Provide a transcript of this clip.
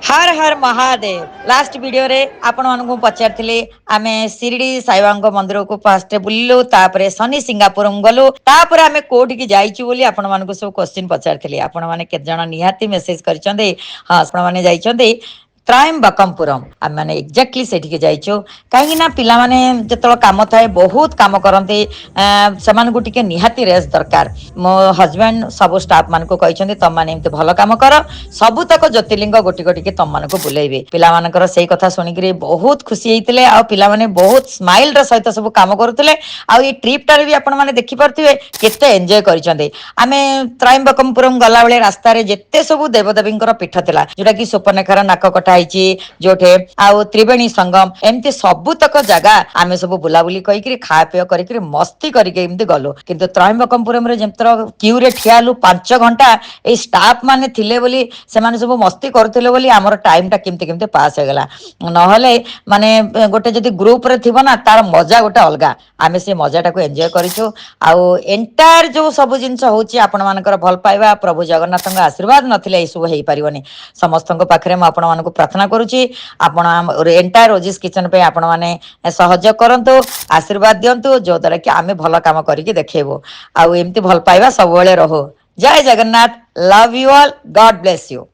हर हर Mahadev last video रे आपण मानकु पचारथिले आमे शिरडी साईबाबा मंदिर को फास्ट बुलिलु तापरे शनि सिंगापुर गलु तापरे आमे कोठी की जाइछु बोली आपण मानकु सब क्वेश्चन पचारथिले आपण माने के जण निहाती मेसेज करचंदे हां आपण माने जाइचंदे त्रयंबकमपुरम आम मैंने एक्जाक्टली से कहीं पिला माने जो कम थाए बहुत कम करते से निहाती रेस्ट दरकार मो हजबैंड सब स्टाफ मान को कहते तुम मैंने भल कम कर सबुतक ज्योतिर्लिंग गोटी गोटी तुम मान को बुलेबे पिला मानकर से कथा शुणिक बहुत खुशी होते आ पिला माने बहुत स्माइल सहित सब कम करुले आई ट्रिप टारे भी आपण मैंने देखिपे केते एंजॉय करछंदे आमे त्रयंबकमपुरम गला बेले रास्ता रे जेते सब देवदेवी पीठ थिला जोटा कि सुपर्णरेखार नाक कटा जोठे आउ त्रिवेणी संगम एमती सबुतक जगह आमे सब बुलाबुली करी खा पीय कर मस्ती करके गलु किंतु त्रयंबकमपुरम रे जेमतर क्यू रे ठियालु 5 घंटा ए स्टाफ माने थिले बोली से माने सब मस्ती करथिले बोली हमर टाइम टा केमते केमते पास हो गला नहले माने गोटे जदी ग्रुप रे थिबो ना तार मजा गोटे अलगा आमे से मजा टा को एन्जॉय करिछु आउ एंटायर जो सब जिंस होची आपण मानकर भल पाइबा प्रभु जगन्नाथक आशीर्वाद नथिले ए सब हेई परिबनी समस्तक पाखरे म आपण मानको प्रार्थना करूची आपण एंटायर ओजिस किचन पे आपण माने सहयोग करंतु आशीर्वाद दियंतु जो द्वारा कि आमे भल काम करिके देखेबो आउ एमती भल पाइबा सब बेले रहो जय Jagannath love you all God bless you.